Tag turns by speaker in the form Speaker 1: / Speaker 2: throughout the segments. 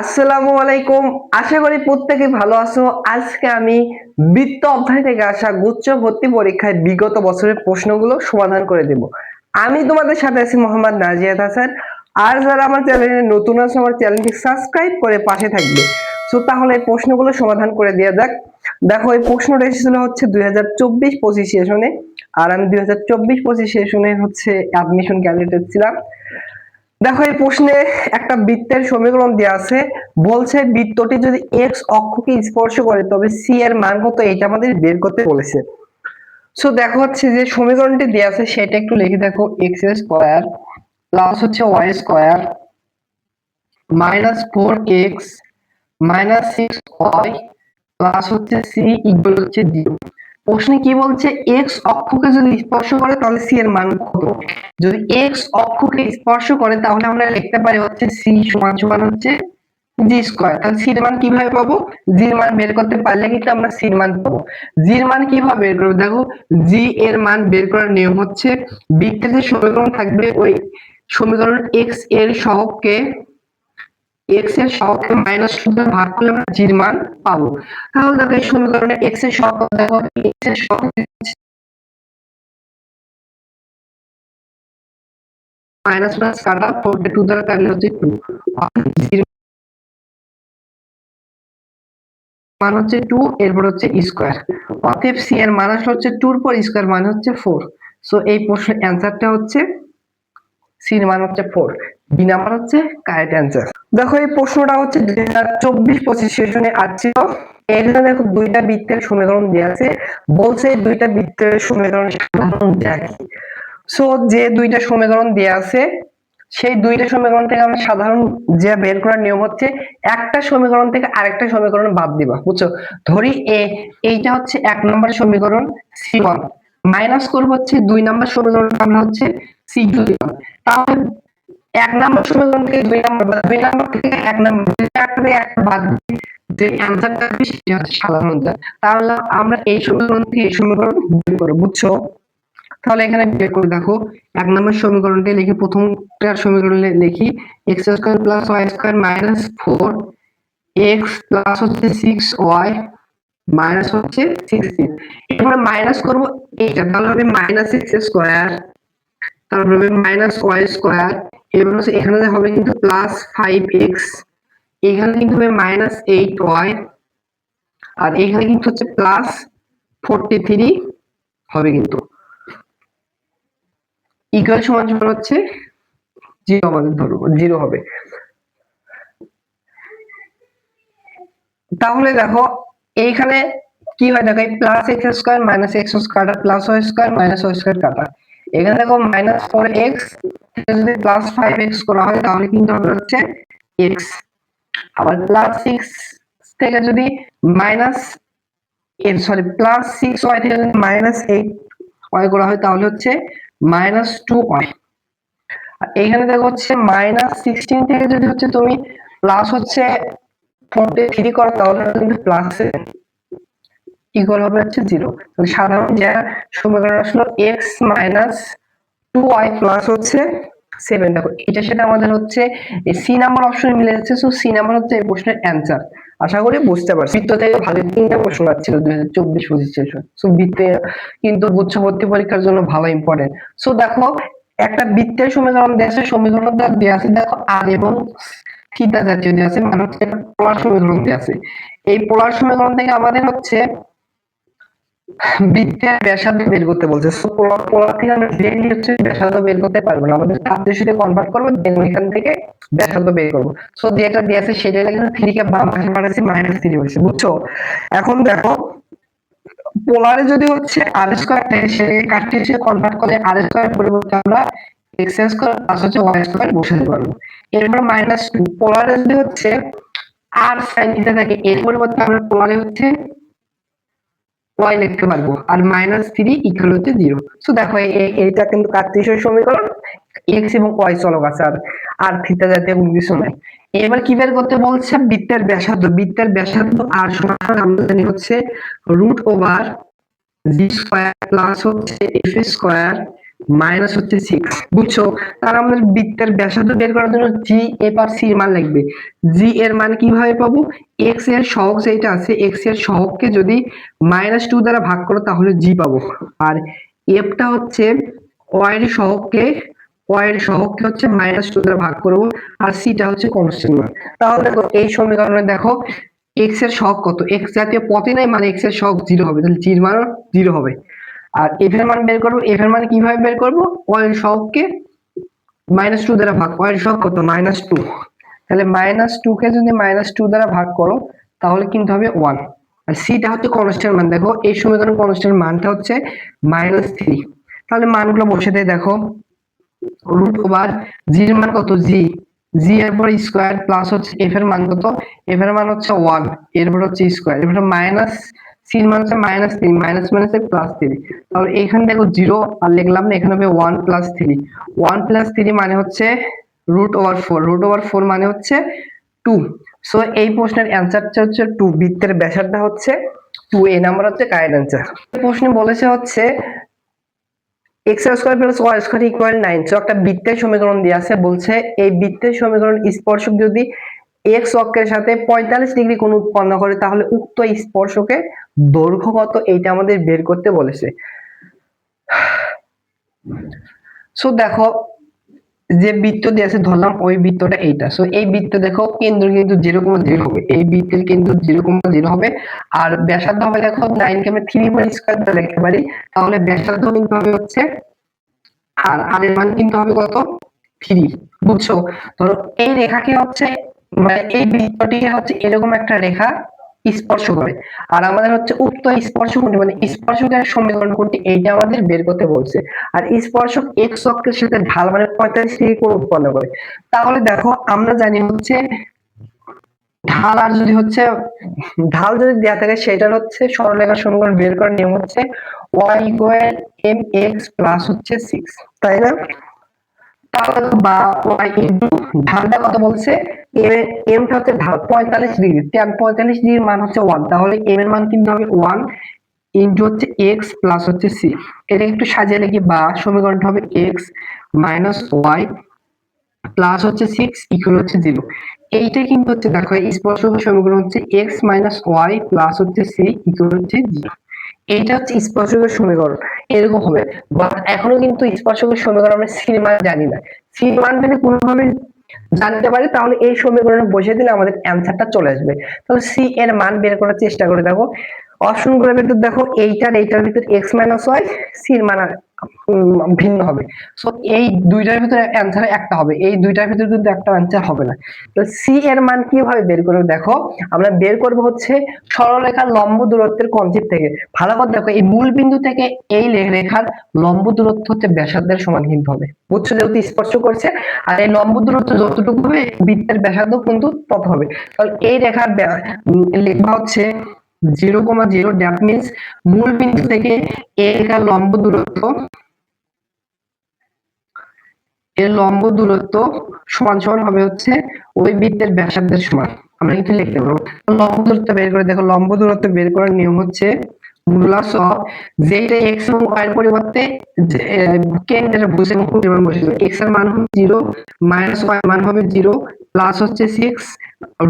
Speaker 1: আসসালামু আলাইকুম। আশা করি প্রত্যেকে ভালো আছো। আজকে আমি বৃত্ত অধ্যায় থেকে আসা গুচ্ছ ভর্তি পরীক্ষায় বিগত বছরের প্রশ্নগুলো সমাধান করে দেব। আমি তোমাদের সাথে আছি মোহাম্মদ নাজিয়াত হাসান। আর যারা আমার চ্যানেলে নতুন আছে আমার চ্যানেলটি সাবস্ক্রাইব করে পাশে থাকবে। সো তাহলে এই প্রশ্নগুলো সমাধান করে দেওয়া যাক। দেখো এই প্রশ্নটা এসেছিল হচ্ছে 2024-25 সেশনে। আর আমি 2024-25 সেশনে হচ্ছে অ্যাডমিশন ক্যান্ডিডেট ছিলাম। দেখো এই প্রশ্নে একটা বৃত্তের সমীকরণ দেওয়া আছে, বলছে বৃত্তটি যদি এক্স অক্ষকে স্পর্শ করে তবে সি এর মান কত, এটা আমাদের বের করতে বলেছে। সো দেখো হচ্ছে যে সমীকরণটি দেওয়া আছে সেটা একটু লিখে দেখো, এক্স স্কোয়ার প্লাস হচ্ছে Y square minus 4x minus 6y plus হচ্ছে সি ইকুয়াল হচ্ছে 0। প্রশ্নে কি বলছে, এক্স অক্ষকে যদি স্পর্শ করে তাহলে সি এর মান কত। যদি এক্স অক্ষকে স্পর্শ করে তাহলে আমরা লিখতে পারি হচ্ছে সি সমান সমান হচ্ছে জি স্কয়ার। তাহলে সি এর মান কিভাবে পাবো, জি এর মান বের করতে পারলে কিন্তু আমরা সি এর মান পাবো। জি এর মান কিভাবে বের করব, দেখো জি এর মান বের করার নিয়ম হচ্ছে বৃত্তের যে সমীকরণ থাকবে ওই সমীকরণ এক্স এর সহগকে মাইনাস 2 দ্বারা ভাগ করলে আমরা জি এর মান পাবো। তাহলে দেখো এই সমীকরণে এক্স এর সহগ দেখো, এক্স এর সহগ মাইনাস প্লাস কাটা 4 কে 2 দ্বারা কাটলে হচ্ছে 2, জি এর মান হচ্ছে 2, এরপর হচ্ছে স্কয়ার। অতএব সি এর মান হচ্ছে 2 এর পর স্কয়ার মানে হচ্ছে 4। সো এই প্রশ্নের অ্যানসারটা হচ্ছে সি এর মান হচ্ছে 4। বি নাম্বার হচ্ছে কারেক্ট অ্যানসার। দেখো এই প্রশ্নটা হচ্ছে 2024-25 সেশনে আসছিল। এখানে দেখো দুইটা বৃত্তের সমীকরণ দেওয়া আছে, বলছে দুইটা বৃত্তের সমীকরণ সাধারণ জ্যা কি। সো যে দুইটা সমীকরণ দেওয়া আছে সেই দুইটা সমীকরণ থেকে আমরা সাধারণ জ্যা বের করার নিয়ম হচ্ছে একটা সমীকরণ থেকে আরেকটা সমীকরণ বাদ দিবা, বুঝছো। ধরি এইটা হচ্ছে 1 নম্বর সমীকরণ C1, মাইনাস করব হচ্ছে 2 নম্বর সমীকরণ আমরা হচ্ছে C2 দিলাম। তাহলে 1 নম্বর সমীকরণ থেকে 2 নম্বর বা 2 নম্বর থেকে 1 নম্বর, একটা বাদ দিয়ে যে অ্যানসারটা হবে সেটা হচ্ছে সাধারণ জ্যা। তাহলে আমরা এই সমীকরণ থেকে এই সমীকরণ বের করব, বুঝছো। তাহলে এখানে বের করে দেখো, 1 নম্বর সমীকরণটি লিখি, প্রথমটার সমীকরণ লিখি x square plus y square minus 4x plus হচ্ছে 6y মাইনাস হচ্ছে 16। এরপরে মাইনাস করব এইটা, তাহলে হবে মাইনাস x স্কয়ার, তারপর হবে মাইনাস y স্কয়ার, এরপর হচ্ছে এখানে হবে কিন্তু প্লাস 5x, এখানে কিন্তু হবে মাইনাস 8y, আর এখানে কিন্তু হচ্ছে প্লাস 43 হবে কিন্তু। ইকুয়াল সমান সমান হচ্ছে 0 আমাদের ধরবো, 0 হবে। তাহলে দেখো এইখানে কি হয়, দেখো plus X square minus X square plus Y square minus Y square কাটা, এখানে দেখো মাইনাস 4x যদি প্লাস 5x করা হয় তাহলে কিন্তু হবে হচ্ছে x, আবার প্লাস 6 থেকে যদি মাইনাস প্লাস 6y থেকে যদি মাইনাস 8y করা হয় তাহলে হচ্ছে মাইনাস 2y। আর এখানে দেখো হচ্ছে মাইনাস 16 থেকে যদি হচ্ছে তুমি প্লাস হচ্ছে 43 করো তাহলে কিন্তু প্লাস ইকুয়াল হবে হচ্ছে 0। তাহলে সাধারণ যে সমীকরণ আসলো x মাইনাস 2y প্লাস হচ্ছে 7। দেখো এটা সেটা আমাদের হচ্ছে সি নাম্বার অপশনে মিলে যাচ্ছে। সো সি নাম্বার হচ্ছে এই প্রশ্নের অ্যানসার। আশা করি বুঝতে পারছি। বৃত্ত থেকে ভালো 3টা প্রশ্ন আসছিল 2024-25 সেশন। সো বৃত্তে কিন্তু গুচ্ছ ভর্তি পরীক্ষার জন্য ভালো ইম্পর্টেন্ট। সো দেখো একটা বৃত্তের সমীকরণ দেওয়া আছে, সমীকরণ দেওয়া আছে দেখো আর এবং থিটা জাতীয় দেওয়া আছে, মানে হচ্ছে পোলার সমীকরণ দেওয়া আছে। এই পোলার সমীকরণ থেকে আমাদের হচ্ছে বৃত্তের ব্যাসার্ধ বের করতে বলছে। সো পোলার থেকে আমরা ডিরেক্টলি হচ্ছে ব্যাসার্ধ বের করতে পারবো না, আমাদের কার্যসূচিতে কনভার্ট করবো, দেন ওইখান থেকে ব্যাসার্ধ বের করবো। সো যেটা দিয়ে আছে সেটা কিন্তু 3 কে বাম পাশে পাঠাচ্ছি, -3 হয়েছে, বুঝছো। এখন দেখো পোলারে যদি হচ্ছে আর স্কয়ার থাকে সেটাকে কার্টেসিয়ানে কনভার্ট করে আর স্কয়ার পরিবর্তে আমরা এক্স স্কয়ার প্লাস হচ্ছে ওয়াই স্কয়ার বসাতে পারবো। এরপর -2 পোলারে যদি হচ্ছে আর sin থিটা থাকে এর পরিবর্তে আমরা পোলারে হচ্ছে y লিখতে পারবো, আর -3 ইকুয়াল হচ্ছে 0। সো দেখো এইটা কিন্তু কার্টেসীয় সমীকরণ, x এবং y চলক আছে, আর থিটা জাতীয় কোনো কিছু নাই। এবার কি বের করতে বলছে, বৃত্তের ব্যাসার্ধ। বৃত্তের ব্যাসার্ধ আর সমান আমরা জানি হচ্ছে √g² প্লাস হচ্ছে f² মাইনাস হচ্ছে 6, বুঝছো? তাহলে আমাদের বৃত্তের ব্যাসার্ধ বের করার জন্য জি এ আর সি এর মান লাগবে। জি এর মান কিভাবে পাবো? এক্স এর সহগ যেটা আছে, এক্স এর সহগকে যদি -2 দ্বারা ভাগ করো তাহলে জি পাবো। আর এফটা হচ্ছে ওয়াই এর সহগকে হচ্ছে -2 দ্বারা ভাগ করবো, আর সিটা হচ্ছে কনস্ট্যান্ট মান। তাহলে দেখো এই সমীকরণে দেখো এক্স এর সহগ কত, এক্স জাতীয় পদই নাই মানে এক্স এর সহগ 0 হবে, তাহলে জির মান 0 হবে। আর এফ এর মান বের করবো, এফ এর মান কিভাবে বের করবো? ওয়াই এর সহগকে -2 দ্বারা ভাগ, ওয়াই এর সহগ কত? -2, তাহলে -2 কে যদি -2 দ্বারা ভাগ করো তাহলে কিন্তু হবে 1। আর সিটা হচ্ছে কনস্ট্যান্ট মান, দেখো এই সমীকরণ কনস্ট্যান্ট মানটা হচ্ছে -3। তাহলে মানগুলো বসে দেয়, দেখো রুট ওভার জি এর মান কত? জি, জি এর পর স্কয়ার প্লাস হচ্ছে এফ এর মান কত? এফ এর মান হচ্ছে 1, এরপর হচ্ছে স্কয়ার, এরপর মাইনাস সি এর মান হচ্ছে -3, মাইনাস মাইনাসে +3। তাহলে এখানে দেখো 0 আর লিখলাম না, এখানে হবে 1 + 3, 1 + 3 মানে হচ্ছে √4, √4 মানে হচ্ছে 2। সো এই প্রশ্নের অ্যানসারটা হচ্ছে 2, বৃত্তের ব্যাসার্ধ হচ্ছে 2, এই নাম্বার হচ্ছে কারেক্ট অ্যানসার। প্রশ্নে বলেছে হচ্ছে x² + y² = 9। সো একটা বৃত্তের সমীকরণ দেয়া আছে, বলছে এই বৃত্তের সমীকরণ স্পর্শক যদি x অক্ষের সাথে 45 ডিগ্রি কোণ উৎপন্ন করে তাহলে উক্ত স্পর্শকের দৈর্ঘ্য কত, এইটা আমাদের বের করতে বলেছে। সো দেখো যে বৃত্ত দেয়া আছে ধরলাম ওই বৃত্তটা এইটা। সো এই বৃত্ত দেখো কেন্দ্র কিন্তু 0,0 হবে, এই বৃত্তের কেন্দ্র 0,0 হবে। আর ব্যাসার্ধ হবে দেখো 9 কে আমরা 3 ধরে লিখতে পারি, তাহলে ব্যাসার্ধ কিন্তু হবে হচ্ছে আর এর মান কিন্তু হবে কত? 3, বুঝছো? ধরো এই রেখাকে হচ্ছে মানে এই বৃত্তটিকে হচ্ছে এরকম একটা রেখা স্পর্শ করে, আর আমাদের হচ্ছে উক্ত স্পর্শক কোনটি মানে স্পর্শকের সমীকরণ কোনটি এইটা আমাদের বের করতে বলছে। আর স্পর্শক এক্স অক্ষের সাথে ঢাল মানে 45 ডিগ্রি কোণ উৎপন্ন করে। তাহলে দেখো আমরা জানি হচ্ছে ঢাল, আর যদি হচ্ছে ঢাল যদি দেয়া থাকে সেটার হচ্ছে সরলরেখার সমীকরণ বের করার নিয়ম হচ্ছে y = mx প্লাস হচ্ছে 6, তাই না? তাহলে বা y ইনটু ঢালটা কত বলছে? m টা হচ্ছে ঢাল 45 ডিগ্রি, tan 45 ডিগ্রির মান হচ্ছে 1, তাহলে m এর মান কিন্তু হবে 1 ইনটু হচ্ছে x প্লাস হচ্ছে c। এটা একটু সাজিয়ে লিখি, বা সমীকরণটা হবে x মাইনাস y প্লাস হচ্ছে 6 ইকুয়াল হচ্ছে 0। এইটা কিন্তু হচ্ছে দেখো স্পর্শকের সমীকরণ হচ্ছে x মাইনাস y প্লাস হচ্ছে c ইকুয়াল হচ্ছে 0। এইটা হচ্ছে স্পর্শকের সমীকরণ, এরকম হবে। বাট এখনো কিন্তু স্পর্শকের সমীকরণ আমরা সি এর মান জানি না। সি এর মান যদি কোনোভাবে জানতে পারি তাহলে এই সমীকরণে বসিয়ে দিলে আমাদের অ্যানসারটা চলে আসবে। তাহলে সি এর মান বের করার চেষ্টা করে দেখো, অপশনগুলোর ভিতর দেখো এইটার ভিতর x মাইনাস y, সি এর মান ভিন্ন হবে। সো এই দুইটার ভিতরে অ্যানসার একটা হবে, এই দুইটার ভিতরে কিন্তু একটা অ্যানসার হবে না। তো সি এর মান কিভাবে বের করব? দেখো আমরা বের করব হচ্ছে সরলরেখার লম্ব দূরত্বের কনসেপ্ট থেকে। ভালো করে দেখো এই মূল বিন্দু থেকে এই রেখার লম্ব দূরত্ব হচ্ছে ব্যাসার্ধের সমান কিন্তু হবে, বুঝছো? যেহেতু স্পর্শ করছে, আর এই লম্ব দূরত্ব যতটুকু হবে বৃত্তের ব্যাসার্ধ কিন্তু তত হবে। তাহলে এই রেখার লেখা হচ্ছে 0,0, দ্যাট মিন্স মূল বিন্দু থেকে এই রেখার লম্ব দূরত্ব, এর লম্ব দূরত্ব সমান সমান হবে হচ্ছে ওই বৃত্তের ব্যাসার্ধের সমান। আমরা কিন্তু লিখতে পারবো লম্ব দূরত্ব বের করে, দেখো লম্ব দূরত্ব বের করার নিয়ম হচ্ছে মডুলাস অফ যেটা x এবং y এর পরিবর্তে কেন্দ্রের ভুজ এবং খুঁটির মান বসিয়ে দেব। x এর মান হবে 0, মাইনাস y এর মান হবে 0, প্লাস হচ্ছে 6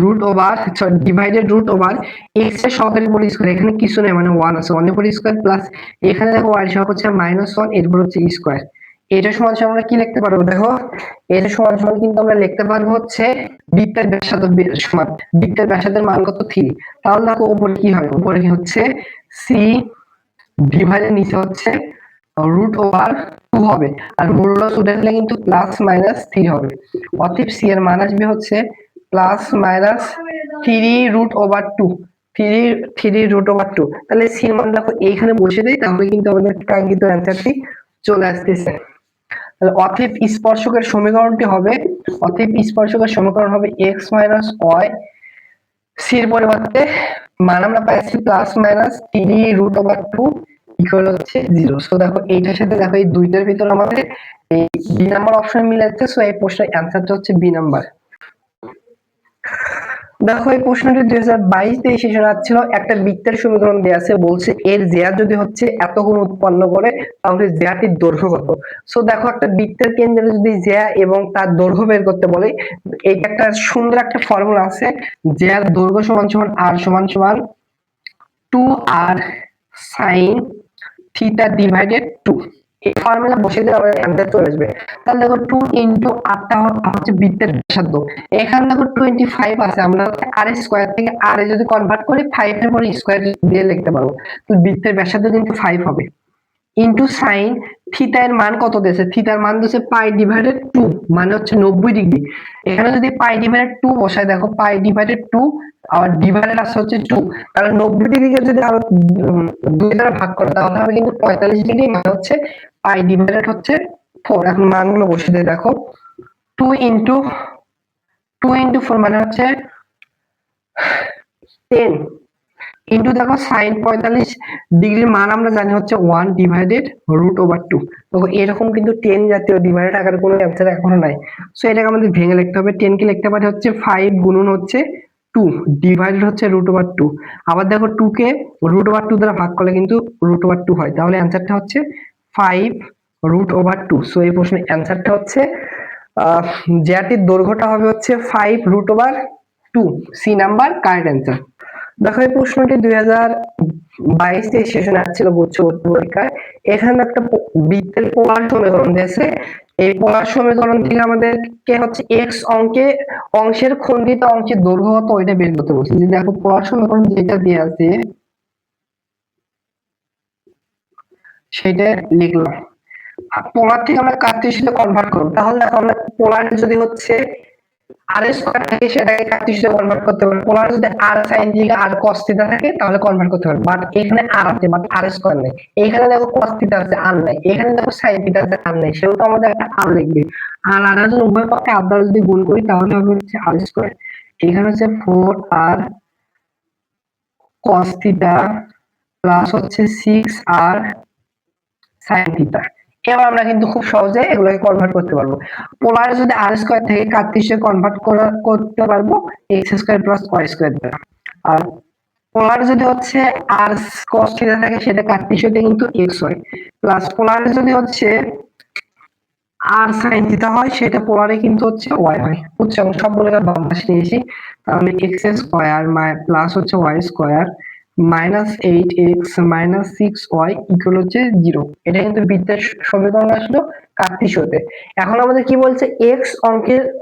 Speaker 1: root over divided root over x এর সহগের উপর স্কয়ার, এখানে কিছু নেই মানে 1 আছে, 1 এর উপর স্কয়ার প্লাস এখানে দেখো y এর সহগ হচ্ছে -1, এরপর হচ্ছে স্কয়ার। এটা সমান সমান আমরা কি লিখতে পারবো? দেখো এটা সমান সমান কিন্তু আমরা লিখতে পারবো হচ্ছে বৃত্তের ব্যাসার্ধ সমান বৃত্তের ব্যাসার্ধের মান কত? 3। তাহলে দেখো উপরে কি হয়, উপরে কি হচ্ছে c ডিভাইডেড নিচে হচ্ছে √2 হবে, আর মূল্য উঠে গেলে কিন্তু +-3 হবে। অতএব c এর মান আসবে হচ্ছে +-3√2, 3√2। তাহলে c এর মান দেখো এইখানে বসে দেই, তাহলে কিন্তু আমাদের কাঙ্ক্ষিত অ্যানসারটি চলে আসতেছে। তাহলে অতএব স্পর্শকের সমীকরণটি হবে, অতএব স্পর্শকের সমীকরণ হবে x মাইনাস y, c এর পরিবর্তে মান আমরা পাইছি +-3√2 ইকুয়াল হচ্ছে 0। সো দেখো এইটার সাথে দেখো এই দুইটার ভিতর আমাদের এই বি নাম্বার অপশন মিলে যাচ্ছে। সো এই প্রশ্নের অ্যানসারটা হচ্ছে বি নাম্বার। দেখো এই প্রশ্নটি 2022-23 সেশনে আসছিল। একটা বৃত্তের সমীকরণ দেওয়া আছে, বলছে এর জ্যা যদি হচ্ছে এত কোণ উৎপন্ন করে তাহলে জ্যাটির দৈর্ঘ্য কত। সো দেখো একটা বৃত্তের কেন্দ্রে যদি জ্যা এবং তার দৈর্ঘ্য বের করতে বলে, এইটা একটা সুন্দর একটা ফর্মুলা আছে, জ্যার দৈর্ঘ্য সমান সমান আর সমান সমান 2r sin থিটা ডিভাইডেড 2। এই ফর্মুলা বসিয়ে দিলে আমাদের অ্যান্সার চলে আসবে। তাহলে দেখো 2 ইনটু r টা হচ্ছে বৃত্তের ব্যাসার্ধ। এখানে দেখো 25 আছে, আমরা r স্কয়ার থেকে r এ যদি কনভার্ট করি 5 এর পরে স্কয়ার দিয়ে লিখতে পারবো। তো বৃত্তের ব্যাসার্ধ কিন্তু 5 হবে। ইনটু সাইন থিটা এর মান কত দিয়েছে, থিটার মান দিয়েছে পাই ডিভাইডেড 2, মানে হচ্ছে 90 ডিগ্রি। এখানে যদি পাই ডিভাইডেড 2 বসাই, দেখো পাই ডিভাইডেড 2 আর ডিভাইডেড আছে হচ্ছে 2, তাহলে 90 ডিগ্রিকে যদি আরো 2 দ্বারা ভাগ করে তাহলে হবে কিন্তু 45 ডিগ্রি, মানে হচ্ছে পাই ডিভাইডেড হচ্ছে 4। এখন মানগুলো বসিয়ে দিয়ে দেখো 2 ইনটু 4 মানে হচ্ছে 10 ইনটু দেখো সাইন 45 ডিগ্রির মান আমরা জানি হচ্ছে 1 ডিভাইডেড √/2। দেখো এরকম কিন্তু 10 জাতীয় ডিভাইডেড আকারে কোনো অ্যান্সার এখনো নাই। সো এটাকে আমাদের ভেঙে লিখতে হবে। 10 কে লিখতে পারি হচ্ছে 5 গুণন হচ্ছে 2 ডিভাইডেড হচ্ছে √/2। আবার দেখো 2 কে √/2 দ্বারা ভাগ করলে কিন্তু √/2 হয়, তাহলে অ্যান্সারটা হচ্ছে 5 √/2। সো এই প্রশ্নের অ্যান্সারটা হচ্ছে জ্যাটির দৈর্ঘ্যটা হবে হচ্ছে 5 √/2। C number correct answer. দেখো এই প্রশ্নটি 2022-23 সেশনে আসছিল গুচ্ছ পরীক্ষায়। এখানে একটা বৃত্তের পোলার সমীকরণ দিয়েছে। এই পোলার সমীকরণ থেকে আমাদেরকে হচ্ছে এক্স অংশের খন্ডিত অংশের দৈর্ঘ্য কত ওইটা বের করতে বলছে। যে দেখো পোলার সমীকরণ যেটা দেওয়া আছে সেটা লিখলাম। পোলার থেকে আমরা কার্টেসিয়ানে কনভার্ট করব, তাহলে দেখো আমরা পোলার যদি হচ্ছে আর স্কয়ার থাকে সেটাকে কার্টেসিয়ানে কনভার্ট করতে পারবো। পোলার যদি আর sin থিটা আর cos থিটা থাকে তাহলে কনভার্ট করতে পারবো। বাট এখানে আর আছে, বাট আর স্কয়ার নেই। এখানে দেখো cos থিটা আছে, আর নাই। এখানে দেখো sin থিটা আছে, আর নাই। সেহেতু আমাদের একটা আর লিখবে। আর আর যদি উভয় পক্ষে আর দ্বারা যদি গুণ করি তাহলে হবে হচ্ছে আর স্কয়ার। এখানে হচ্ছে 4r cos থিটা প্লাস হচ্ছে 6r sin থিটা। এবার আমরা কিন্তু খুব সহজে এগুলোকে কনভার্ট করতে পারবো। পোলার যদি আর স্কয়ার থেকে কার্টেসিয়ানে কনভার্ট করতে পারবো X square plus Y square দ্বারা। আর পোলার যদি হচ্ছে আর cos থিটা থাকে সেটা কার্টেসিয়ানে কিন্তু এক্স হয়, প্লাস পোলার যদি হচ্ছে আর sin থিটা হয় সেটা পোলারে কিন্তু হচ্ছে ওয়াই হয়। বুঝছো? আমি সবগুলোকে বাম পাশে নিয়েছি। তাহলে এক্স স্কয়ার প্লাস হচ্ছে Y square -8x - 6y equal হচ্ছে 0। এটা কিন্তু বৃত্তের সমীকরণ আসলো কার্টেসিয়ানে। এখন আমাদের কি বলছে, x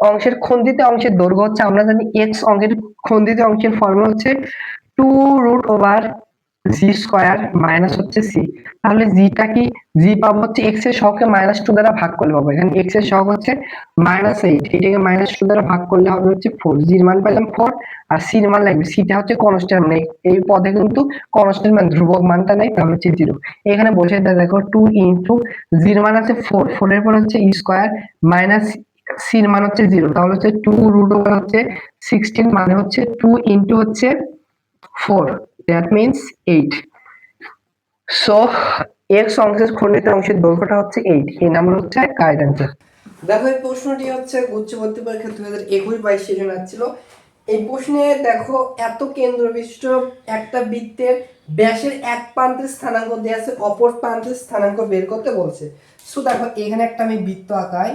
Speaker 1: অংশের খন্ডিত অংশের দৈর্ঘ্য হচ্ছে, আমরা জানি x অংশের খন্ডিত অংশের ফর্মুলা হচ্ছে 2√g² মাইনাস হচ্ছে c। তাহলে জিটা কি, জি পাবো হচ্ছে x এর সহগকে -2 দ্বারা ভাগ করলে পাবো। এখানে x এর সহগ হচ্ছে -8, এটাকে -2 দ্বারা ভাগ করলে হবে হচ্ছে 4। জি এর মান পেলাম 4 আর c এর মান লাগবে, সিটা হচ্ছে কনস্ট্যান্ট, মানে এই পদে কিন্তু কনস্ট্যান্ট মানে ধ্রুবক মানটা নেই, তাহলে হচ্ছে 0। এখানে বসে দেখো 2 ইনটু 0 মান আছে 4, 4 এর পর হচ্ছে স্কয়ার মাইনাস c এর মান হচ্ছে 0, তাহলে হচ্ছে 2√over হচ্ছে 16, মানে হচ্ছে 2 ইনটু হচ্ছে 4, that means 8. সো x অংশের খন্ডিত অংশের দৈর্ঘ্যটা হচ্ছে 8। এই নাম্বার হচ্ছে কারেক্ট অ্যান্সার। দেখো এই প্রশ্নটি হচ্ছে উচ্চ ভর্তি পরীক্ষা 2021-22 সেশন আসছিল। এই প্রশ্নে দেখো এত কেন্দ্র বিশিষ্ট একটা বৃত্তের ব্যাসের এক প্রান্তের স্থানাঙ্ক দেওয়া আছে, অপর প্রান্তের স্থানাঙ্ক বের করতে বলছে। সো দেখো এখানে একটা আমি বৃত্ত আঁকাই,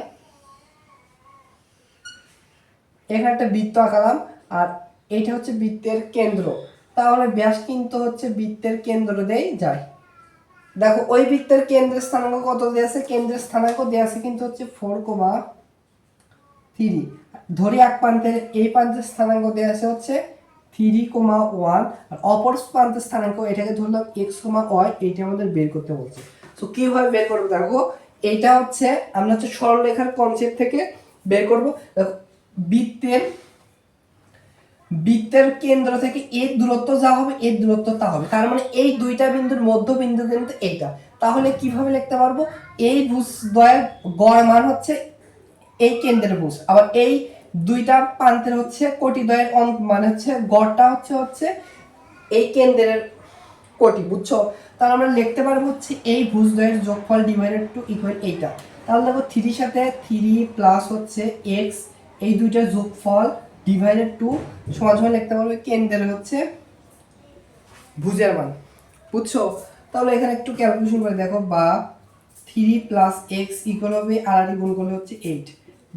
Speaker 1: এখানে একটা বৃত্ত আঁকালাম আর এইটা হচ্ছে বৃত্তের কেন্দ্র। তাহলে ব্যাস কিন্তু হচ্ছে বৃত্তের কেন্দ্র দিয়েই যায়। দেখো ওই বৃত্তের কেন্দ্রের স্থানাঙ্ক কত দেওয়া আছে, কেন্দ্রের স্থানাঙ্ক দেওয়া আছে কিন্তু হচ্ছে 4,3। ধরি এক প্রান্তের এই প্রান্তের স্থানাঙ্ক দেওয়া আছে হচ্ছে 3,1, আর অপর প্রান্তের স্থানাঙ্ক এটাকে ধরলাম x, y, এইটা আমাদের বের করতে বলছে। তো কিভাবে বের করবো দেখো, এইটা হচ্ছে আমরা হচ্ছে সরলরেখার কনসেপ্ট থেকে বের করব। দেখো বৃত্তের কেন্দ্র থেকে এর দূরত্ব যা হবে এর দূরত্ব তা হবে, তার মানে এই দুইটা বিন্দুর মধ্যবিন্দু কিন্তু এইটা। তাহলে কিভাবে লিখতে পারবো, এই ভুজদ্বয়ের গড় মান হচ্ছে এই কেন্দ্রের ভুজ, আবার এই দুইটা প্রান্তের হচ্ছে কোটিদ্বয়ের মানে হচ্ছে গড়টা হচ্ছে এই কেন্দ্রের কোটি। বুঝছো? তাহলে আমরা লিখতে পারবো হচ্ছে এই ভুজদ্বয়ের যোগফল ডিভাইডেড টু ইকুয়াল এইটা। তাহলে দেখো 3 সাথে 3 প্লাস হচ্ছে x, এই দুইটার যোগফল ডিভাইডেড 2 সমান সমান লিখতে পারবে কেন্দ্রের হচ্ছে ভুজের মান, বুঝছো? তাহলে এখানে একটু ক্যালকুলেশন করে দেখো, বা 3 প্লাস এক্স ইকুয়াল হবে আর গুণ করলে হচ্ছে 8,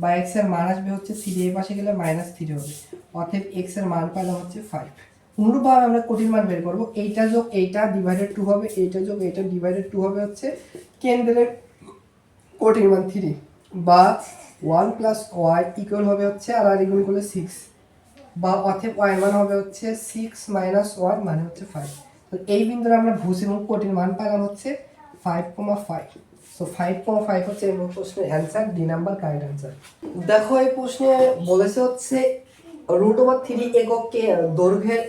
Speaker 1: বা এক্স এর মান আসবে হচ্ছে 3 এর পাশে গেলে -3 হবে, অতএব এক্স এর মান পাইলাম হচ্ছে 5। অনুরূপভাবে আমরা কোটির মান বের করব, এইটা যোগ এইটা ডিভাইডেড 2 হবে, এইটা যোগ এইটা ডিভাইডেড 2 হবে হচ্ছে কেন্দ্রের কোটির মান 3, বা 1 প্লাস ওয়াই ইকুয়াল হবে হচ্ছে আর গুণ করলে 6, বা অতএব ওয়াই মান হবে হচ্ছে 6 মাইনাস 1 মানে হচ্ছে 5। তো এই বিন্দুতে আমরা ভুজ এবং কোটির মান পেলাম হচ্ছে 5,5। সো 5,5 হচ্ছে এই প্রশ্নের answer, D number correct answer. দেখো এই প্রশ্নে বলেছে হচ্ছে √3 একক দৈর্ঘ্যের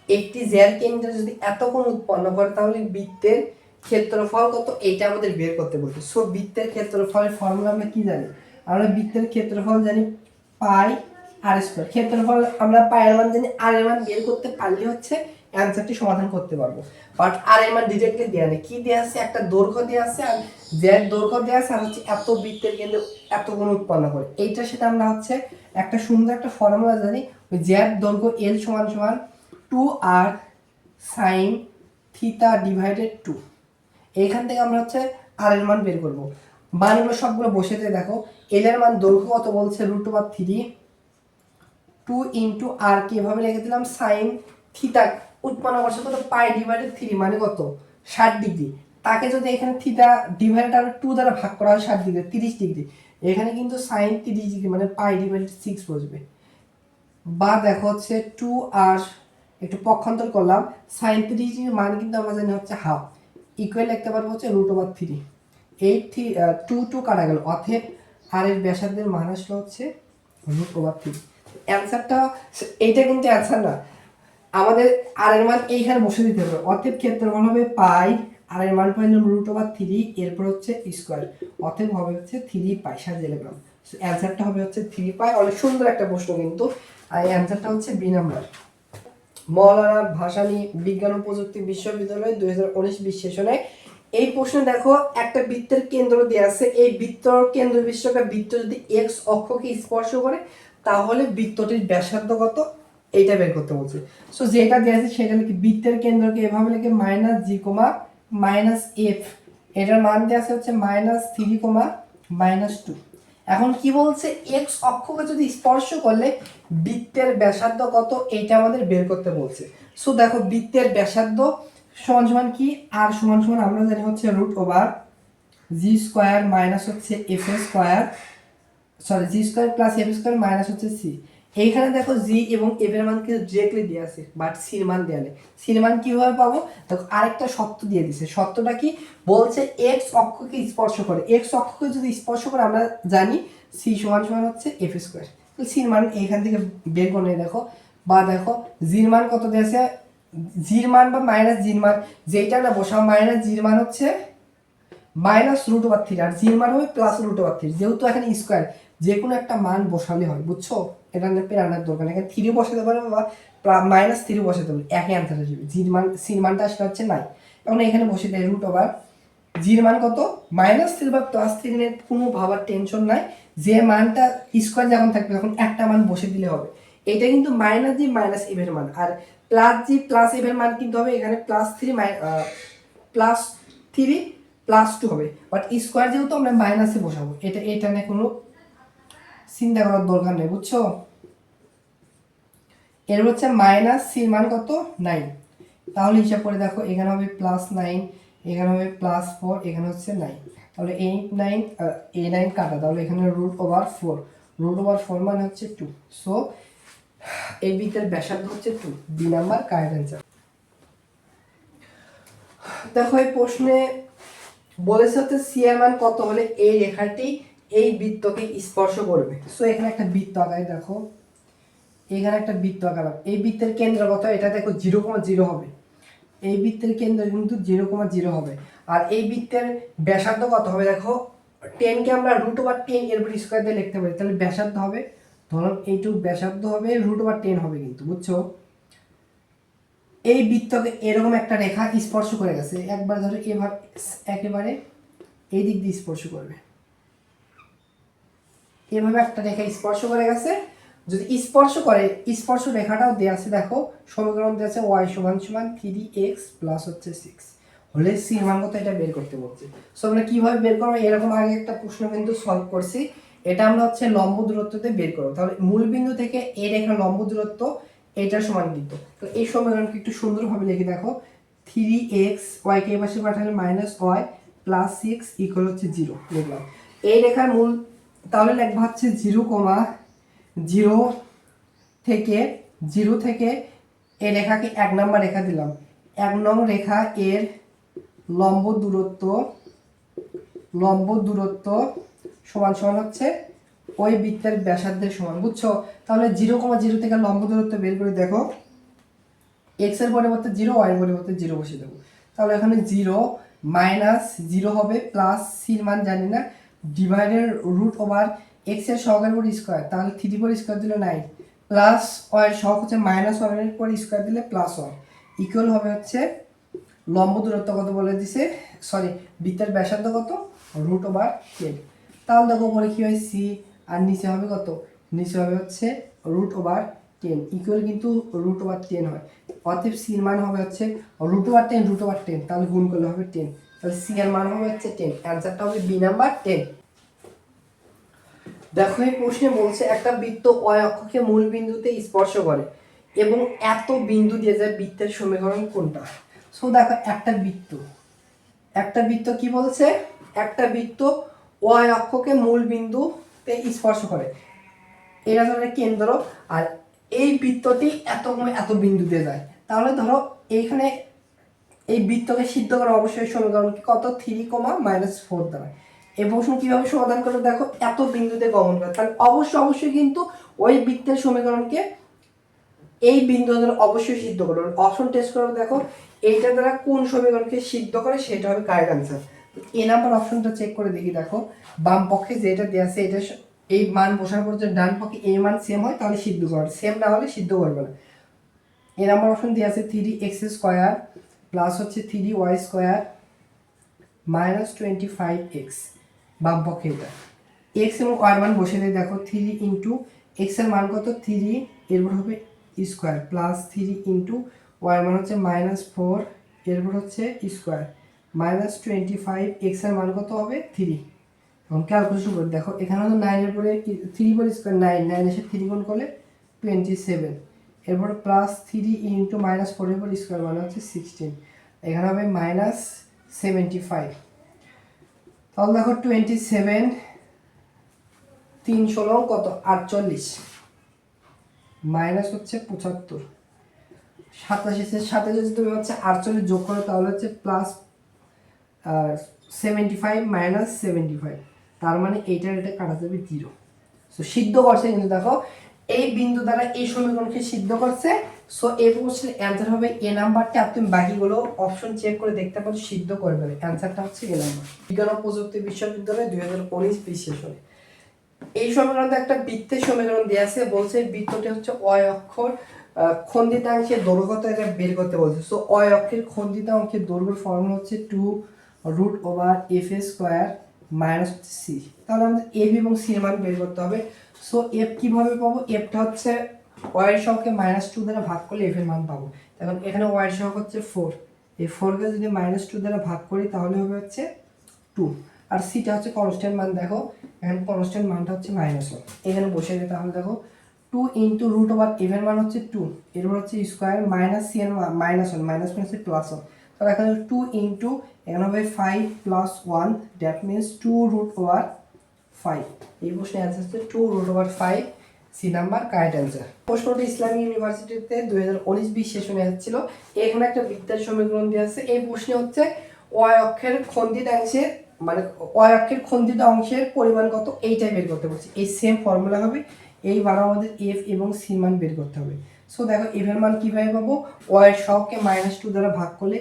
Speaker 1: একটি জ্যার কেন্দ্রে যদি এত কোণ উৎপন্ন করে তাহলে বৃত্তের ক্ষেত্রফল কত, এইটা আমাদের বের করতে বলছে। সো বৃত্তের ক্ষেত্রফলের ফর্মুলা আমরা কি জানি? আমরা বৃত্তের ক্ষেত্রফল জানি পাই আর স্কয়ার। ক্ষেত্রফল আমরা পাই এর মান জানি, আর এর মান বের করতে পারলে হচ্ছে অ্যানসারটি সমাধান করতে পারবো। বাট আর এর মান ডিরেক্টলি দেয়া নেই, কি দেয়া আছে? একটা দৈর্ঘ্য দেয়া আছে আর জ্যার দৈর্ঘ্য দেয়া আছে, আর হচ্ছে এত বৃত্তের কেন্দ্রে এত কোণ উৎপন্ন করে। এইটার সাথে আমরা হচ্ছে একটা সুন্দর একটা ফর্মুলা জানি, ওই জ্যার দৈর্ঘ্য এল সমান সমান 2r sin থিটা ডিভাইডেড 2। এইখান থেকে আমরা হচ্ছে আর এর মান বের করব। মানগুলো সবগুলো বসে দিয়ে দেখো, এল এর মান দৈর্ঘ্য কত বলছে √3, 2 ইন্টু আর কে এভাবে লিখে দিলাম সাইন থিটা উৎপন্ন করছে কত, পাই ডিভাইডেড 3 মানে কত 60 ডিগ্রি। তাকে যদি এখানে থিটা ডিভাইডেড আর 2 দ্বারা ভাগ করা হয় 60 ডিগ্রি 30 ডিগ্রি, এখানে কিন্তু সাইন 30 ডিগ্রি মানে পাই ডিভাইডেড 6 বসবে। বা দেখো হচ্ছে 2 আর একটু পক্ষান্তর করলাম, সাইন 30 ডিগ্রি মান কিন্তু আমরা জানি হচ্ছে হাফ, ইকুয়াল লিখতে পারবো হচ্ছে √3। 2 কাটা গেল, অতএব আর এর ব্যাসার্ধের মান আসলো হচ্ছে √3। অ্যান্সারটা এইটা কিন্তু অ্যান্সার না, আমাদের আর এর মান এইখানে বসে দিতে হবে। অতএব ক্ষেত্রফল হবে পাই, আর এর মান পাইলাম √3, এরপর হচ্ছে স্কয়ার, অতএব হবে হচ্ছে 3 পাই, সাজিয়ে লিখলাম। সো অ্যান্সারটা হবে হচ্ছে 3 পাই। অনেক সুন্দর একটা প্রশ্ন কিন্তু, আর অ্যান্সারটা হচ্ছে বি নাম্বার। মৌলানা ভাসানী বিজ্ঞান ও প্রযুক্তি বিশ্ববিদ্যালয় 2019-20 সেশনে এই প্রশ্নে দেখো একটা বৃত্তের কেন্দ্র দেওয়া আছে, এই বৃত্তর কেন্দ্র বিশ্বকা বৃত্ত যদি এক্স অক্ষকে স্পর্শ করে তাহলে বৃত্তটির ব্যাসার্ধ কত, এইটা বের করতে বলছে। সো যেটা দেওয়া আছে সেটা লিখি, বৃত্তের কেন্দ্রকে এভাবে লিখে -g, -f, এটার মান দেওয়া আছে হচ্ছে -3, -2। এখন কি বলছে, এক্স অক্ষকে যদি স্পর্শ করলে বৃত্তের ব্যাসার্ধ কত, এইটা আমাদের বের করতে বলছে। সো দেখো বৃত্তের ব্যাসার্ধ সমান সমান কি, আর সমান সমান আমরা জানি হচ্ছে √g² মাইনাস হচ্ছে f² sorry g² plus f² minus হচ্ছে c। এইখানে দেখো জি এবং এফ এর মান কিন্তু ডিরেক্টলি দেওয়া আছে, বাট সির মান দেওয়া নেই। সির মান কিভাবে পাবো? দেখো আরেকটা শর্ত দিয়ে দিছে, শর্তটা কি বলছে, এক্স অক্ষকে স্পর্শ করে, এক্স অক্ষকে যদি স্পর্শ করে আমরা জানি সি সমান সমান হচ্ছে f²। তো সির মান এইখান থেকে বের করে নিয়ে দেখো, বা দেখো জির মান কত দেওয়া আছে, জির মান বা মাইনাস জির মান যেটা না বসাও, মাইনাস জির মান হচ্ছে -√3 আর জির মান হবে +√3, যেহেতু এখানে স্কয়ার যে কোনো একটা মান বসালে হয়, বুঝছো? এটা নিয়ে পেরানোর দরকার নেই, এখানে 3 বসাতে পারো বা -3 বসাতে পারো, একই অ্যান্সার আসবে। জির মান সির মানটা আসলে হচ্ছে 9, এখন এখানে বসে দেয় √ জির মান কত, -3 বা +3 এর কোনো ভাবার টেনশন নাই, যে মানটা স্কয়ার যখন থাকবে তখন একটা মান বসে দিলে হবে। এটা কিন্তু -g -f এর মান, আর +g +f এর মান কিন্তু হবে এখানে +3 +2 হবে, বাট স্কয়ার যেহেতু আমরা মাইনাসে বসাবো, এটা নিয়ে কোনো চিন্তা করার দরকার নেই, বুঝছো? এর হচ্ছে -c মান কত 9, তাহলে হিসাব করে দেখো এখানে হবে +9, এখানে হবে +4, এখানে হচ্ছে 9, তাহলে 8 9 9 কাটা, তাহলে এখানে √4 মানে হচ্ছে 2। সো এই বৃত্তের ব্যাসার্ধ হচ্ছে 2, বি নাম্বার কারেক্ট অ্যান্সার। দেখো এই প্রশ্নে বলেছে হচ্ছে সি এর মান কত হলে এই রেখাটি এই বৃত্তকে স্পর্শ করবে। সো এখানে একটা বৃত্ত আঁকাই, দেখো এখানে একটা বৃত্ত আঁকালাম, এই বৃত্তের কেন্দ্র কত, এটা দেখো 0,0 হবে, এই বৃত্তের কেন্দ্র কিন্তু 0,0 হবে। আর এই বৃত্তের ব্যাসার্ধ কত হবে, দেখো 10 কে আমরা √10 এর উপর স্কয়ার দিয়ে লিখতে পারি, তাহলে ব্যাসার্ধ হবে, ধরো এইটুকু ব্যাসার্ধ হবে √10 হবে কিন্তু, বুঝছো? এই বৃত্তকে এরকম একটা রেখা স্পর্শ করে গেছে, একবার ধরো এভাবে একেবারে এই দিক দিয়ে স্পর্শ করবে, এভাবে একটা রেখা স্পর্শ করে গেছে, যদি স্পর্শ করে, স্পর্শ রেখাটাও দেওয়া আছে, দেখো সমীকরণ দেওয়া আছে y সমান সমান 3x প্লাস হচ্ছে 6 হলে সি এর মান কত এটা বের করতে বলছে। সো আমরা কিভাবে বের করব, এরকম আগে একটা প্রশ্ন কিন্তু সলভ করছি, এটা আমরা হচ্ছে লম্ব দূরত্বতে বের করব। তাহলে মূল বিন্দু থেকে এই রেখার লম্ব দূরত্ব এটার সমান কিন্তু, তো এই সমীকরণকে একটু সুন্দরভাবে লিখে দেখো, 3x y কে পাশে পাঠালে -y প্লাস 6 ইকুয়াল হচ্ছে 0 লিখলাম। এই রেখার মূল তাহলে লিখবা হচ্ছে 0, থেকে 0 থেকে এই রেখাকে 1 নম্বর রেখা দিলাম, 1 নং রেখা এর লম্ব দূরত্ব সমান সমান হচ্ছে ওই বৃত্তের ব্যাসার্ধের সমান, বুঝছো? তাহলে 0,0 থেকে লম্ব দূরত্ব বের করে দেখো, x এর পরিবর্তে 0, y এর পরিবর্তে 0 বসিয়ে দেবো। তাহলে এখানে 0 মাইনাস 0 হবে প্লাস c এর মান জানি না, ডিভাইডেড রুট ওভার x এর সহগের উপর স্কয়ার, তাহলে 3 পর স্কয়ার দিলে 9 প্লাস y এর সহগ হচ্ছে -1 এর উপর স্কয়ার দিলে প্লাস 1 ইকুয়াল হবে হচ্ছে লম্ব দূরত্ব কত বলে দিছে, সরি বৃত্তের ব্যাসার্ধ কত, √10। তাহলে দেখো উপরে কি হয় c, আর নিচে হবে কত, নিচে হবে হচ্ছে √10 ইকুয়াল কিন্তু √10 হয়, অতএব c এর মান হবে হচ্ছে √10, তাহলে গুণ করলে হবে 10, তাহলে c এর মান হবে হচ্ছে 10, অ্যানসারটা হবে বি নাম্বার 10। দেখো এই প্রশ্নে বলছে একটা বৃত্ত y অক্ষকে মূল বিন্দুতে স্পর্শ করে এবং এত বিন্দু দিয়ে যায়, বৃত্তের সমীকরণ কোনটা? সো দেখো একটা বৃত্ত কি বলছে, একটা বৃত্ত y অক্ষকে মূল বিন্দুতে স্পর্শ করে, এটা ধরো কেন্দ্র, আর এই বৃত্তটি এত বিন্দু দিয়ে যায়। তাহলে ধরো এইখানে এই বৃত্তকে সিদ্ধ করা অবশ্যই সমীকরণ কত, 3, দ্বারা। এই প্রশ্ন কিভাবে সমাধান করবে দেখো, এত বিন্দুতে গমন করে, তাহলে অবশ্যই কিন্তু ওই বৃত্তের সমীকরণকে এই বিন্দু দ্বারা অবশ্যই সিদ্ধ করবে। অপশন টেস্ট করবে, দেখো এইটা দ্বারা কোন সমীকরণকে সিদ্ধ করে সেটা হবে কারেক্ট আনসার। এ নাম্বার অপশনটা চেক করে দেখি, দেখো বাম পক্ষে যেটা দেওয়া আছে এটা এই মান বসানোর পর যদি ডান পক্ষে এই মান সেম হয় তাহলে সিদ্ধ করবে, সেম না হলে সিদ্ধ করবে না। এ নাম্বার অপশন দেওয়া আছে 3x² প্লাস হচ্ছে 3y² -25x, বাম পক্ষে এটা x এবং y এর মান বসিয়ে দিয়ে দেখো 3 ইন্টু x এর মান কত 3, এরপর হবে স্কোয়ার প্লাস 3 ইন্টু y এর মান হচ্ছে -4, এরপর হচ্ছে স্কোয়ার -25, x এর মান কত হবে 3। এখন ক্যালকুলেশন করে দেখো, এখানে হলো 9 এর পরে 3 পর স্কোয়ার 9 এসে 3 গুণ করলে 27, এরপর প্লাস 3 ইন্টু -4 এর পর স্কোয়ার মানে হচ্ছে 16, এখানে হবে -75। তাহলে দেখো 27 3 16 কত 48 মাইনাস হচ্ছে 75, 27 সাথে যদি তুমি হচ্ছে 48 যোগ করো তাহলে হচ্ছে প্লাস 75 মাইনাস 75, তার মানে এইটার এটা কাটা যাবে 0। সো সিদ্ধ করছে কিন্তু দেখো এই বিন্দু দ্বারা এই সমীকরণকে সিদ্ধ করছে। সো এই প্রশ্নের অ্যান্সার হবে এ নাম্বারটা। আর তুমি বাকিগুলো অপশন চেক করে দেখতে পারো সিদ্ধ করবে না, অ্যান্সারটা হচ্ছে এ নাম্বার। বিজ্ঞান ও প্রযুক্তি বিশ্ববিদ্যালয় 2019 সেশনে এই সমীকরণে একটা বৃত্তের সমীকরণ দেওয়া আছে, বলছে বৃত্তটি হচ্ছে y অক্ষর খন্ডিতাংশের দৈর্ঘ্য কত এটা বের করতে বলছে। সো y অক্ষের খন্ডিতাংশের দৈর্ঘ্যের ফর্মুলা হচ্ছে 2√f² মাইনাস c। তাহলে আমাদের f এবং c এর মান বের করতে হবে। সো f কিভাবে পাবো, fটা হচ্ছে y এর সহগকে -2 দ্বারা ভাগ করলে f এর মান পাবো। এখন এখানে y এর সহগ হচ্ছে 4, এই 4 কে যদি -2 দ্বারা ভাগ করি তাহলে হবে হচ্ছে 2, আর সিটা হচ্ছে কনস্ট্যান্ট মান, দেখো এখানে কনস্ট্যান্ট মানটা হচ্ছে -1, এখানে বসিয়ে দিই। তাহলে দেখো 2 ইন্টু √f এর মান হচ্ছে 2, এরপর হচ্ছে স্কোয়ার মাইনাস c এর -1 মাইনাস হচ্ছে +1, তাহলে এখানে 2 ইন্টু এখানে হবে 5 + 1 দ্যাট মিন্স 2√5। এই প্রশ্নের অ্যান্সার হচ্ছে 2√5, সি নাম্বার কারেক্ট অ্যান্সার। প্রশ্নটি ইসলামী ইউনিভার্সিটিতে 2019-20 সেশনে হচ্ছিল। এখানে একটা বৃত্তের সমীকরণ দেওয়া আছে, এই প্রশ্নে হচ্ছে y অক্ষের খন্ডিতাংশের মানে y অক্ষের খন্ডিত অংশের পরিমাণ কত এইটাই বের করতে বলছি। এই সেম ফর্মুলা হবে, এইবার আমাদের f এবং c মান বের করতে হবে। সো দেখো f এর মান কিভাবে পাবো, y এর সহগকে -2 দ্বারা ভাগ করলে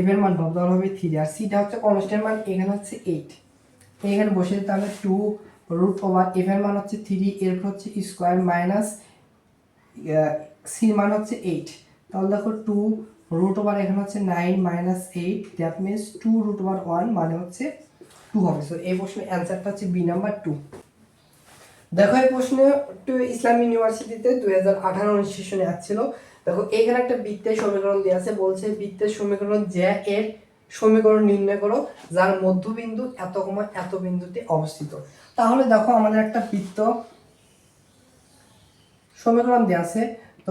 Speaker 1: f এর মান পাবো, তাহলে হবে 3, আর c টা হচ্ছে কনস্ট্যান্ট মান এখানে হচ্ছে 8, এখানে বসে দিতে হবে 2√f এর মান হচ্ছে 3, এরপর হচ্ছে স্কোয়ার মাইনাস c মান হচ্ছে 8, তাহলে দেখো 2 এখানে হচ্ছে 9 মাইনাস 8 দ্যাট মিন্স 2√1 মানে হচ্ছে 2 হবে। সো এই প্রশ্নের অ্যান্সারটা হচ্ছে বি নাম্বার 2। দেখো এই প্রশ্নে ইসলাম ইউনিভার্সিটিতে 2018-19 সেশনে আসছিল। দেখো এখানে একটা বৃত্তের সমীকরণ দেওয়া আছে, বলছে বৃত্তের সমীকরণ জ্যা এর সমীকরণ নির্ণয় করো যার মধ্যবিন্দু এত কমা এত বিন্দুতে অবস্থিত। তাহলে দেখো আমাদের একটা বৃত্ত সমীকরণ দেওয়া আছে, তো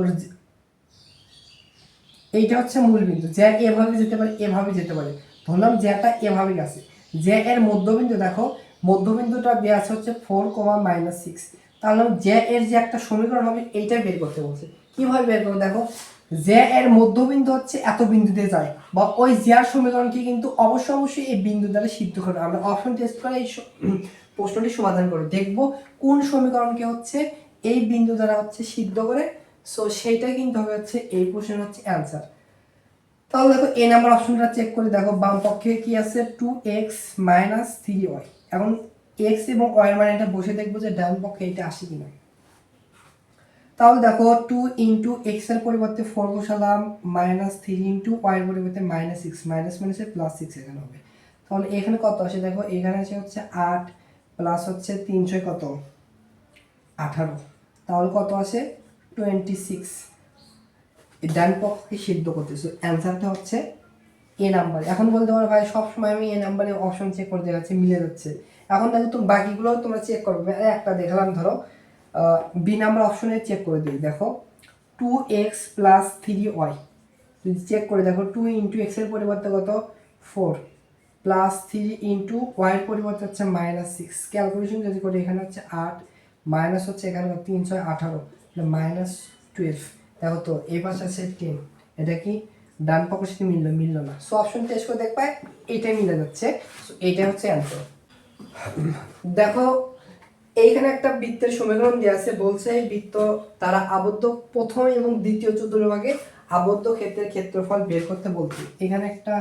Speaker 1: এইটা হচ্ছে মূল বিন্দু, জ্যা এভাবে যেতে পারে এভাবে যেতে পারে, ধরলাম জ্যাটা এভাবে গেছে, জ্যা এর মধ্যবিন্দু দেখো মধ্যবিন্দুটা দেওয়া আছে হচ্ছে 4, তাহলে জ্যা এর যে একটা সমীকরণ হবে এইটা বের করতে বলছে। কিভাবে বের করবো দেখো, জ্যা এর মধ্যবিন্দু হচ্ছে এত বিন্দুতে যায়, বা ওই জ্যার সমীকরণকে কিন্তু অবশ্যই এই বিন্দু দ্বারা সিদ্ধ করবে। আমরা অপশন টেস্ট করে এই প্রশ্নটি সমাধান করে দেখবো কোন সমীকরণকে হচ্ছে এই বিন্দু দ্বারা হচ্ছে সিদ্ধ করে। সো সেইটাই কিন্তু হবে হচ্ছে এই প্রশ্নের হচ্ছে অ্যান্সার। তাহলে দেখো এ নাম্বার অপশনটা চেক করে দেখো, বাম পক্ষে কি আছে 2x - 3y। এখন x এবং y এর মানে এটা বসে দেখবো যে ডান পক্ষে এটা আসে কিনা। তাহলে দেখো 2 ইন্টু x এর পরিবর্তে 4 বসালাম, -3 ইন্টু y এর পরিবর্তে -6, মাইনাস মাইনাসে +6 এখানে হবে। তাহলে এখানে কত আসে দেখো, এখানে আসে হচ্ছে 8 প্লাস হচ্ছে 300 কত 18, তাহলে কত আসে 26। ডান পক্ষকে সিদ্ধ করতেছে, অ্যান্সারটা হচ্ছে এ নাম্বার। এখন বলতে পারো ভাই সবসময় আমি এ নাম্বারে অপশন চেক করে দেখাচ্ছি মিলে যাচ্ছে। এখন দেখো তুমি বাকিগুলো তোমরা চেক করবে, একটা দেখলাম ধরো বি নাম্বার অপশনে চেক করে দিই, দেখো 2x + 3y, যদি চেক করে দেখো 2 ইন্টু এক্স এর পরিবর্তে কত 4 প্লাস 3 ইন্টু ওয়াই এর পরিবর্তে হচ্ছে -6, ক্যালকুলেশন যদি করি এখানে হচ্ছে 8 মাইনাস হচ্ছে এখানে 3 6 18 -12। দেখো তো এই পাশে আছে 10, এটা কি ডান পক্ষের সাথে মিললো না। সো অপশন টেস্ট করে দেখবে এইটাই মিলে যাচ্ছে, সো এইটা হচ্ছে অ্যান্সার। দেখো এইখানে একটা বৃত্তের সমীকরণ দেওয়া আছে, বলছে বৃত্ত তারা আবদ্ধ প্রথম এবং দ্বিতীয় চতুর্ভাগে আবদ্ধ ক্ষেত্রের ক্ষেত্রফল বের করতে বলছে। এখানে একটা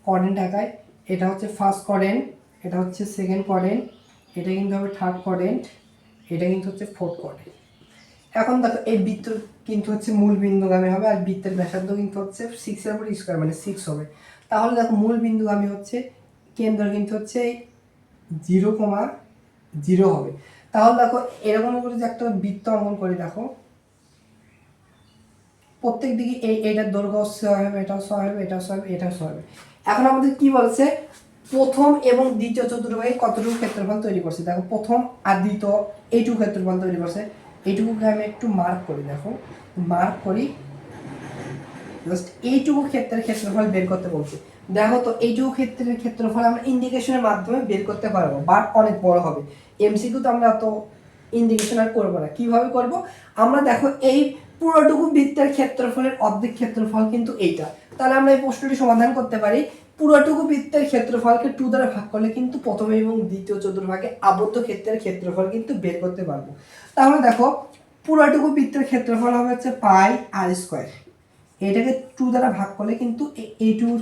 Speaker 1: কোঅর্ডিনেট আঁকায়, এটা হচ্ছে ফার্স্ট কোঅর্ডিনেট, এটা হচ্ছে সেকেন্ড কোঅর্ডিনেট, এটা কিন্তু হবে থার্ড কোঅর্ডিনেট, এটা কিন্তু হচ্ছে ফোর্থ কোঅর্ডিনেট। এখন দেখো এই বৃত্ত কিন্তু হচ্ছে মূল বিন্দুগামী হবে, আর বৃত্তের ব্যাসার্ধ কিন্তু হচ্ছে 6 এর উপর স্কয়ার মানে 6 হবে। তাহলে দেখো মূল বিন্দুগামী হচ্ছে কেন্দ্র কিন্তু হচ্ছে 0,0 হবে। তাহলে দেখো এরকম করে যে একটা বৃত্ত অঙ্কন করি, দেখো প্রত্যেক দিকে এইটার দৈর্ঘ্য 6 হবে, এটাও 6 হবে, এটাও 6 হবে, এটাও 6 হবে। এখন আমাদের কি বলছে, প্রথম এবং দ্বিতীয় চতুর্ভাগে কতটুকু ক্ষেত্রফল তৈরি করছে। দেখো প্রথম আর দ্বিতীয় এইটুকু ক্ষেত্রফল তৈরি করছে, এইটুকুকে আমি একটু মার্ক করি, দেখো মার্ক করি, জাস্ট এইটুকু ক্ষেত্রের ক্ষেত্রফল বের করতে বলছে। দেখো তো এইটুকু ক্ষেত্রের ক্ষেত্রফল আমরা ইন্ডিকেশনের মাধ্যমে বের করতে পারবো, বাট অনেক বড় হবে। এমসিকিউ তো আমরা অত ইন্ডিকেশন আর করবো না। কিভাবে করব, আমরা দেখো এই পুরোটুকু বৃত্তের ক্ষেত্রফলের অর্ধেক ক্ষেত্রফল কিন্তু এইটা, তাহলে আমরা এই প্রশ্নটি সমাধান করতে পারি। পুরোটুকু বৃত্তের ক্ষেত্রফলকে 2 দ্বারা ভাগ করলে কিন্তু প্রথম এবং দ্বিতীয় চতুর্ভাগে আবদ্ধ ক্ষেত্রের ক্ষেত্রফল কিন্তু বের করতে পারবো। তাহলে দেখো পুরোটুকু বৃত্তের ক্ষেত্রফল হবে হচ্ছে πr², এটাকে 2 দ্বারা ভাগ করলে কিন্তু এইটুর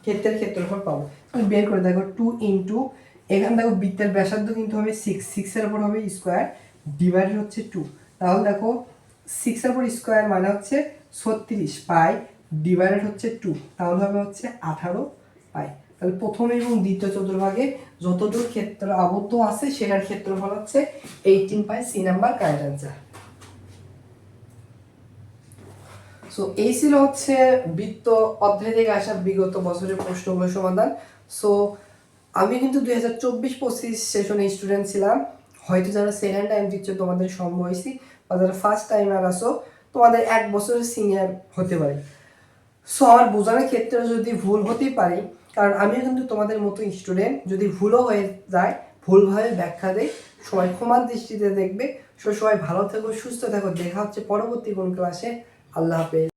Speaker 1: ক্ষেত্রের ক্ষেত্রফল পাবো। তুমি বের করে দেখো 2 ইন্টু এখানে দেখো বৃত্তের ব্যাসার্ধ কিন্তু হবে 6 এর উপর হবে স্কয়ার ডিভাইডেড হচ্ছে 2। তাহলে দেখো 6 এর উপর স্কয়ার মানে হচ্ছে 36 পাই ডিভাইডেড হচ্ছে 2, তাহলে হবে হচ্ছে 18 পাই। তাহলে প্রথম এবং দ্বিতীয় চতুর্ভাগে যতদূর ক্ষেত্র আবদ্ধ আছে সেটার ক্ষেত্রফল হচ্ছে 18 pi. C number correct answer. So এই ছিল হচ্ছে বৃত্ত অধ্যায় থেকে আসা বিগত বছরের প্রশ্নগুলো সমাধান। সো আমি কিন্তু 2024-25 সেশনে স্টুডেন্ট ছিলাম, হয়তো যারা সেকেন্ড টাইম দিচ্ছ তোমাদের সম্ভব হয়েছি, বা যারা ফার্স্ট টাইমার আসো তোমাদের 1 বছরের সিনিয়র হতে পারে। সো আমার বোঝানোর ক্ষেত্রে যদি ভুল হতেই পারি, কারণ আমিও কিন্তু তোমাদের মতো স্টুডেন্ট, যদি ভুলও হয়ে যায় ভুলভাবে ব্যাখ্যা দেয়, সবাই ক্ষমার দৃষ্টিতে দেখবে। সো সবাই ভালো থেকো, সুস্থ থাকো, দেখা হচ্ছে পরবর্তী কোন ক্লাসে। আল্লাহ হাফেজ।